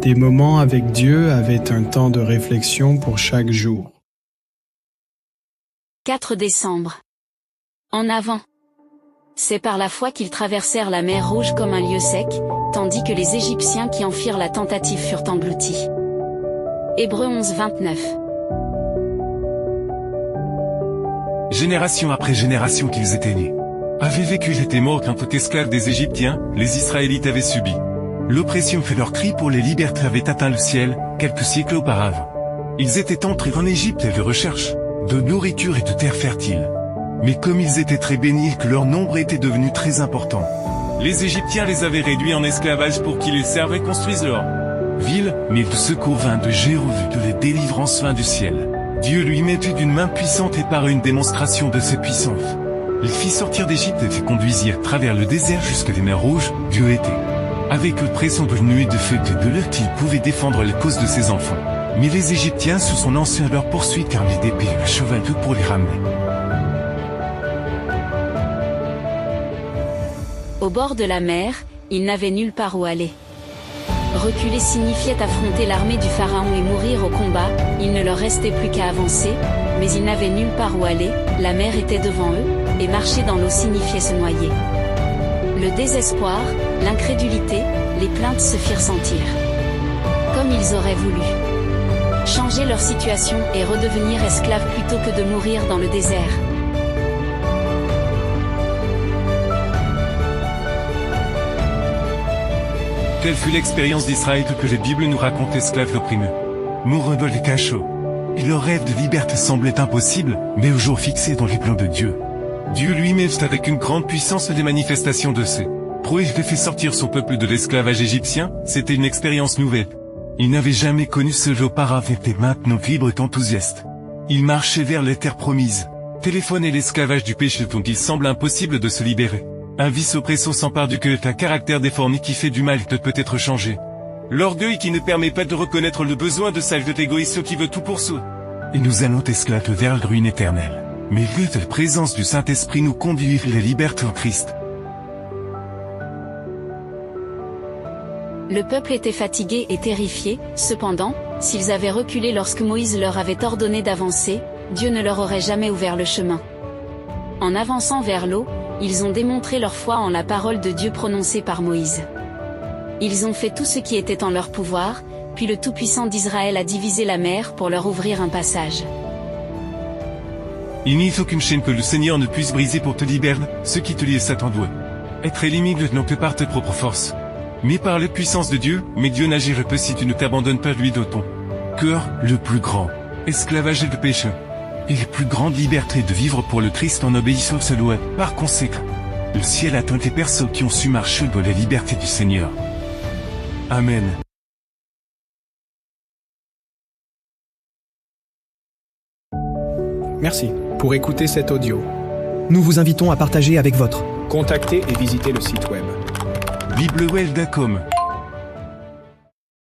Des moments avec Dieu avaient un temps de réflexion pour chaque jour. 4 décembre. En avant. C'est par la foi qu'ils traversèrent la mer Rouge comme un lieu sec, tandis que les Égyptiens qui en firent la tentative furent engloutis. Hébreux 11, 29. Génération après génération qu'ils étaient nés, avaient vécu et étaient morts qu'un tout esclave des Égyptiens, les Israélites avaient subi. L'oppression fait leur cri pour les libertés avait atteint le ciel, quelques siècles auparavant. Ils étaient entrés en Égypte à la recherche de nourriture et de terres fertiles. Mais comme ils étaient très bénis et que leur nombre était devenu très important, les Égyptiens les avaient réduits en esclavage pour qu'ils les servent et construisent leur ville, mais le secours vint de Jéhovah, de la délivrance vint du ciel. Dieu lui mettit d'une main puissante et par une démonstration de ses puissances, il fit sortir d'Égypte et les conduisit à travers le désert jusqu'à les mers rouges. Dieu était avec eux pression de nuit de feu et de l'heure qu'il pouvait défendre la cause de ses enfants. Mais les Égyptiens se sont lancés à leur poursuite car les d'épée et le cheval pour les ramener. Au bord de la mer, ils n'avaient nulle part où aller. Reculer signifiait affronter l'armée du Pharaon et mourir au combat, il ne leur restait plus qu'à avancer, mais ils n'avaient nulle part où aller, la mer était devant eux, et marcher dans l'eau signifiait se noyer. Le désespoir, l'incrédulité, les plaintes se firent sentir. Comme ils auraient voulu changer leur situation et redevenir esclaves plutôt que de mourir dans le désert. Telle fut l'expérience d'Israël que la Bible nous raconte esclaves opprimés, mourant dans les cachots. Et leur rêve de liberté semblait impossible, mais au jour fixé dans les plans de Dieu. Dieu lui-même avec une grande puissance des manifestations de ses prouesses fait sortir son peuple de l'esclavage égyptien, c'était une expérience nouvelle. Ils n'avaient jamais connu ce jour auparavant et maintenant vibrent enthousiastes. Ils marchaient vers les terres promises. Téléphone et l'esclavage du péché dont il semble impossible de se libérer. Un vice oppressant s'empare du cœur, un caractère déformé qui fait du mal ne peut être changé. L'orgueil qui ne permet pas de reconnaître le besoin de salve égoïste qui veut tout pour soi. Et nous allons esclaver vers la ruine éternelle. Mais la présence du Saint-Esprit nous conduit vers la liberté en Christ. Le peuple était fatigué et terrifié, cependant, s'ils avaient reculé lorsque Moïse leur avait ordonné d'avancer, Dieu ne leur aurait jamais ouvert le chemin. En avançant vers l'eau, ils ont démontré leur foi en la parole de Dieu prononcée par Moïse. Ils ont fait tout ce qui était en leur pouvoir, puis le Tout-Puissant d'Israël a divisé la mer pour leur ouvrir un passage. Il n'y a aucune chaîne que le Seigneur ne puisse briser pour te libérer, ce qui te lie Satan doit être éliminé non que par tes propres forces, mais par la puissance de Dieu, mais Dieu n'agira pas si tu ne t'abandonnes pas lui de ton cœur, le plus grand esclavage et le péché. Et la plus grande liberté de vivre pour le Christ en obéissant à loi. Par conséquent, le ciel attend les personnes qui ont su marcher dans la liberté du Seigneur. Amen. Merci pour écouter cet audio. Nous vous invitons à partager avec votre. Contactez et visitez le site web biblewell.com